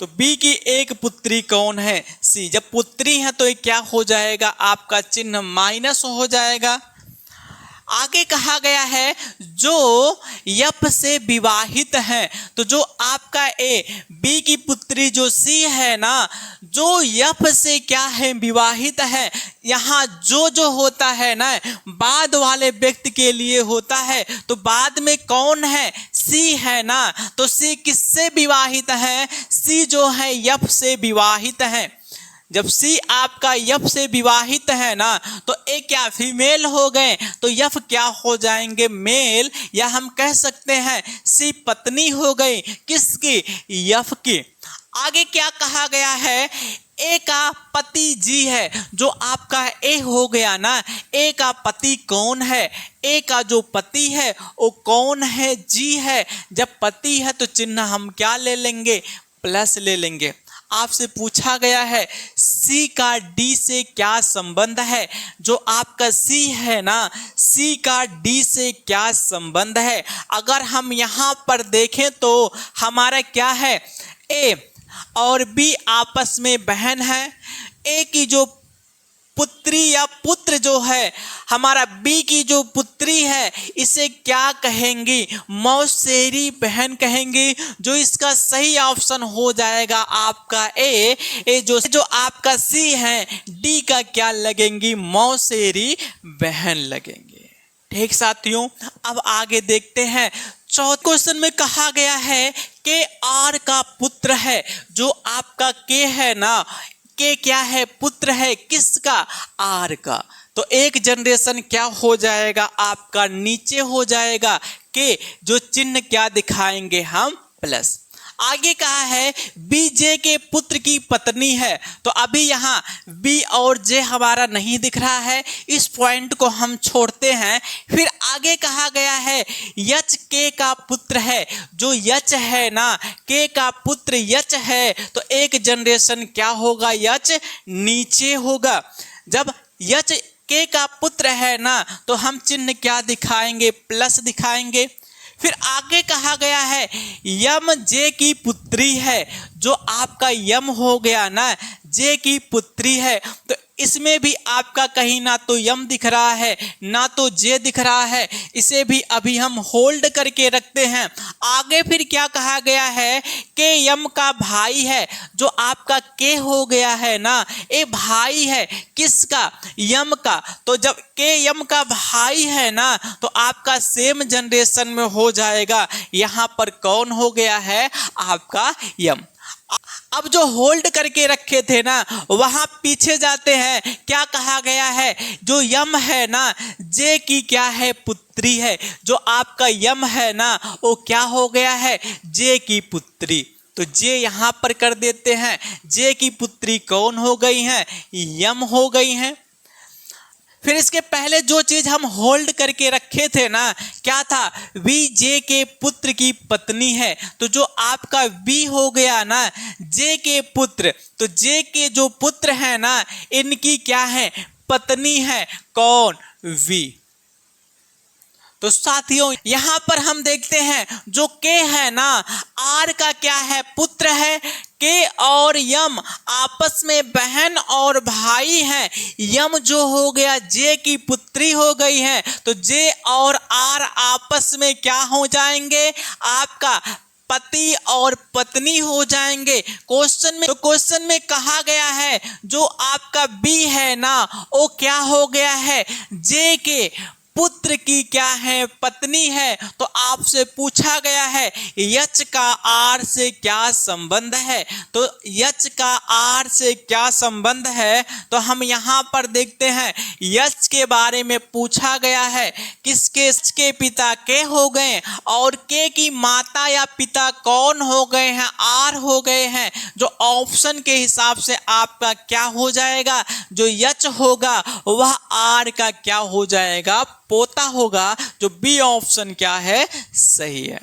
तो बी की एक पुत्री कौन है? सी। जब पुत्री है तो ये क्या हो जाएगा? आपका चिन्ह माइनस हो जाएगा। आगे कहा गया है जो यफ से विवाहित है, तो जो आपका ए बी की पुत्री जो सी है ना, जो यफ से क्या है? विवाहित है। यहाँ जो होता है ना बाद वाले व्यक्ति के लिए होता है, तो बाद में कौन है? सी है ना। तो सी किससे विवाहित है? सी जो है यफ से विवाहित है। जब सी आपका यफ से विवाहित है ना, तो ए क्या फीमेल हो गए, तो यफ क्या हो जाएंगे? मेल। या हम कह सकते हैं सी पत्नी हो गई किसकी? यफ की। आगे क्या कहा गया है? ए का पति जी है, जो आपका ए हो गया ना, ए का पति कौन है? ए का जो पति है वो कौन है? जी है। जब पति है तो चिन्ह हम क्या ले लेंगे? प्लस ले लेंगे। आपसे पूछा गया है सी का डी से क्या संबंध है? जो आपका सी है ना, सी का डी से क्या संबंध है? अगर हम यहाँ पर देखें तो हमारा क्या है? ए और बी आपस में बहन है। ए की जो पुत्री या पुत्र जो है, हमारा बी की जो पुत्री है, इसे क्या कहेंगी? मौसेरी बहन कहेंगी। जो इसका सही ऑप्शन हो जाएगा आपका ए जो आपका सी है, डी का क्या लगेंगी? मौसेरी बहन लगेंगे। ठीक साथियों, अब आगे देखते हैं। चौथे क्वेश्चन में कहा गया है के आर का पुत्र है। जो आपका के है ना, के क्या है? पुत्र है किसका? आर का। तो एक जनरेशन क्या हो जाएगा? आपका नीचे हो जाएगा। के जो चिन्ह क्या दिखाएंगे हम? प्लस। आगे कहा है बी जे के पुत्र की पत्नी है, तो अभी यहाँ बी और जे हमारा नहीं दिख रहा है, इस पॉइंट को हम छोड़ते हैं। फिर आगे कहा गया है यच के का पुत्र है। जो यच है ना, के का पुत्र यच है, तो एक जनरेशन क्या होगा? यच नीचे होगा। जब यच के का पुत्र है ना, तो हम चिन्ह क्या दिखाएंगे? प्लस दिखाएंगे। फिर आगे कहा गया है यम जे की पुत्री है। जो आपका यम हो गया ना, जे की पुत्री है, तो इसमें भी आपका कहीं ना तो यम दिख रहा है ना तो जे दिख रहा है। इसे भी अभी हम होल्ड करके रखते हैं। आगे फिर क्या कहा गया है? के यम का भाई है। जो आपका के हो गया है ना, ये भाई है किसका? यम का। तो जब के यम का भाई है ना, तो आपका सेम जनरेशन में हो जाएगा। यहाँ पर कौन हो गया है? आपका यम। अब जो होल्ड करके रखे थे ना, वहां पीछे जाते हैं। क्या कहा गया है? जो यम है ना, जे की क्या है? पुत्री है। जो आपका यम है ना, वो क्या हो गया है? जे की पुत्री। तो जे यहां पर कर देते हैं। जे की पुत्री कौन हो गई है? यम हो गई है। फिर इसके पहले जो चीज हम होल्ड करके रखे थे ना, क्या था? वी जे के पुत्र की पत्नी है। तो जो आपका वी हो गया ना, जे के पुत्र, तो जे के जो पुत्र है ना, इनकी क्या है? पत्नी है। कौन? वी। तो साथियों यहां पर हम देखते हैं जो के है ना, आर का क्या है? पुत्र है। के और यम आपस में बहन और भाई हैं। यम जो हो गया जे की पुत्री हो गई है, तो जे और आर आपस में क्या हो जाएंगे? आपका पति और पत्नी हो जाएंगे। क्वेश्चन में कहा गया है जो आपका बी है ना, वो क्या हो गया है? जे के पुत्र की क्या है? पत्नी है। तो आपसे पूछा गया है यच का आर से क्या संबंध है? तो यच का आर से क्या संबंध है? तो हम यहाँ पर देखते हैं यच के बारे में पूछा गया है। किसके पिता के हो गए और के की माता या पिता कौन हो गए हैं? आर हो गए हैं। जो ऑप्शन के हिसाब से आपका क्या हो जाएगा? जो यच होगा वह आर का क्या हो जाएगा? पोता होगा। जो बी ऑप्शन क्या है? सही है।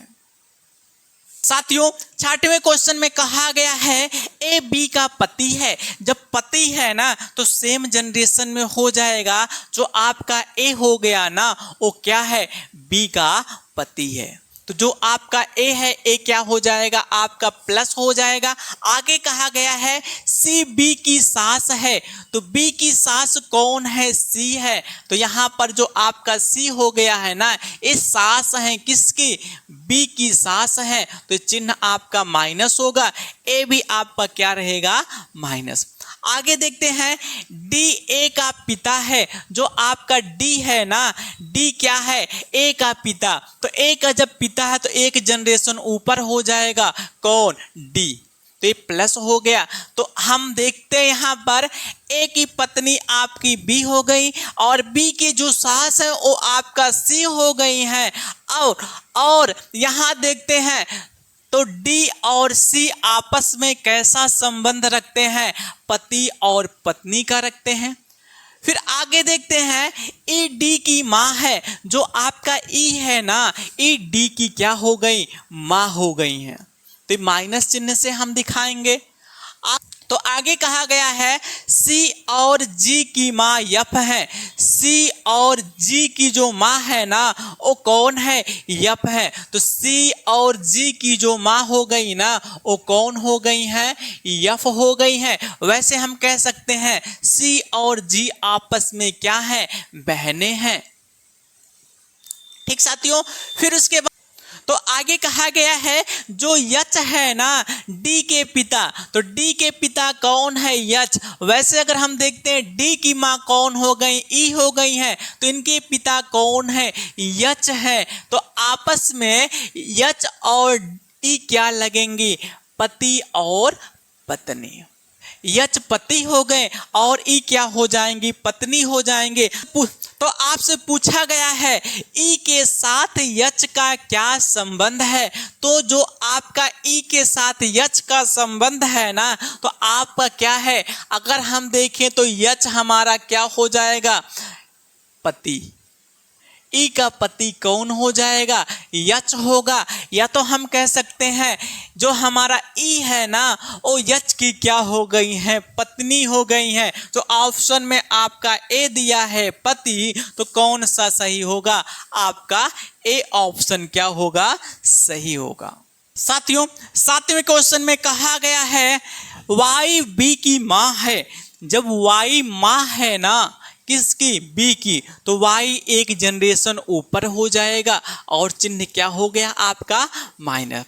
साथियों 6वें क्वेश्चन में कहा गया है ए बी का पति है। जब पति है ना, तो सेम जनरेशन में हो जाएगा। जो आपका ए हो गया ना, वो क्या है? बी का पति है। तो जो आपका ए है, ए क्या हो जाएगा आपका प्लस हो जाएगा। आगे कहा गया है सी बी की सास है, तो बी की सास कौन है, सी है। तो यहाँ पर जो आपका सी हो गया है ना, ये सास है किसकी, बी की सास है, तो चिन्ह आपका माइनस होगा। ए भी आपका क्या रहेगा, माइनस। आगे देखते हैं डी ए का पिता है, जो आपका डी है ना, डी क्या है, ए का पिता। तो ए का जब पिता है तो एक जनरेशन ऊपर हो जाएगा, कौन, डी, तो ये प्लस हो गया। तो हम देखते हैं यहाँ पर ए की पत्नी आपकी बी हो गई और बी की जो सास है वो आपका सी हो गई है। और यहाँ देखते हैं तो डी और सी आपस में कैसा संबंध रखते हैं, पति और पत्नी का रखते हैं। फिर आगे देखते हैं ई डी की माँ है, जो आपका ई है ना, ई डी की क्या हो गई, माँ हो गई है, तो माइनस चिन्ह से हम दिखाएंगे। तो आगे कहा गया है सी और जी की माँ यफ है, सी और जी की जो माँ है ना वो कौन है, यफ है। तो सी और जी की जो माँ हो गई ना वो कौन हो गई है, यफ हो गई है। वैसे हम कह सकते हैं सी और जी आपस में क्या है, बहनें हैं। ठीक साथियों, फिर उसके बाद तो आगे कहा गया है जो यच है ना, डी के पिता, तो डी के पिता कौन है, यच। वैसे अगर हम देखते हैं डी की माँ कौन हो गई, ई हो गई है, तो इनके पिता कौन है, यच है। तो आपस में यच और ई क्या लगेंगी, पति और पत्नी। यच पति हो गए और ई क्या हो जाएंगी, पत्नी हो जाएंगे। तो आपसे पूछा गया है ई के साथ यच का क्या संबंध है, तो जो आपका ई के साथ यच का संबंध है ना, तो आपका क्या है, अगर हम देखें तो यच हमारा क्या हो जाएगा, पति। ई का पति कौन हो जाएगा, यच होगा। या तो हम कह सकते हैं जो हमारा ई है ना वो यच की क्या हो गई है, पत्नी हो गई है। तो ऑप्शन में आपका ए दिया है पति, तो कौन सा सही होगा, आपका ए ऑप्शन क्या होगा, सही होगा। साथियों, 7वें क्वेश्चन में कहा गया है वाई बी की माँ है। जब वाई माँ है ना किसकी, बी की, तो वाई एक जनरेशन ऊपर हो जाएगा और चिन्ह क्या हो गया आपका, माइनस।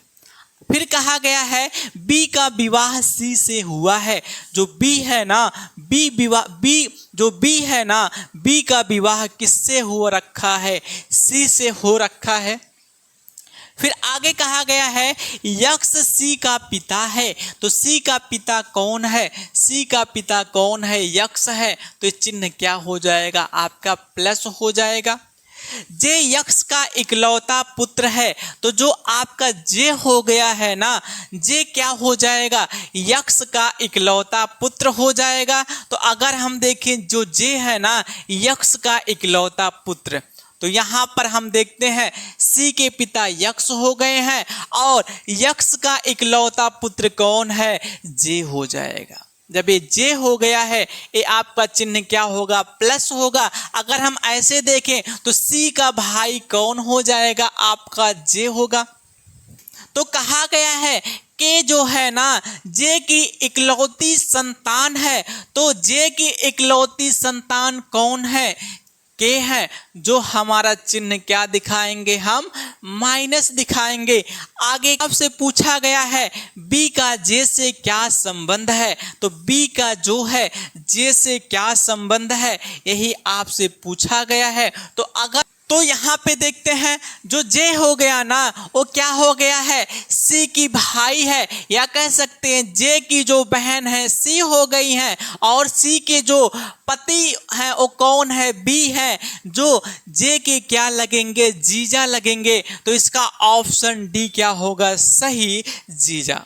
फिर कहा गया है बी का विवाह सी से हुआ है। जो बी है ना, बी है ना, बी का विवाह किससे हो रखा है, सी से हो रखा है। फिर आगे कहा गया है यक्ष सी का पिता है, तो सी का पिता कौन है, सी का पिता कौन है, यक्ष है, तो चिन्ह क्या हो जाएगा आपका, प्लस हो जाएगा। जे यक्ष का इकलौता पुत्र है, तो जो आपका जे हो गया है ना, जे क्या हो जाएगा, यक्ष का इकलौता पुत्र हो जाएगा। तो अगर हम देखें जो जे है ना, यक्ष का इकलौता पुत्र, तो यहाँ पर हम देखते हैं सी के पिता यक्ष हो गए हैं और यक्ष का इकलौता पुत्र कौन है, जे हो जाएगा। जब ये जे हो गया है ये आपका चिन्ह क्या होगा, प्लस होगा। अगर हम ऐसे देखें तो सी का भाई कौन हो जाएगा, आपका जे होगा। तो कहा गया है के जो है ना जे की इकलौती संतान है, तो जे की इकलौती संतान कौन है, के है। जो हमारा चिन्ह क्या दिखाएंगे, हम माइनस दिखाएंगे। आगे आपसे पूछा गया है बी का जे से क्या संबंध है, तो बी का जो है जे से क्या संबंध है, यही आपसे पूछा गया है। तो यहाँ पे देखते हैं जो जे हो गया ना वो क्या हो गया है, सी की भाई है, या कह सकते हैं जे की जो बहन है सी हो गई है और सी के जो पति है वो कौन है, बी है। जो जे के क्या लगेंगे, जीजा लगेंगे। तो इसका ऑप्शन डी क्या होगा, सही, जीजा।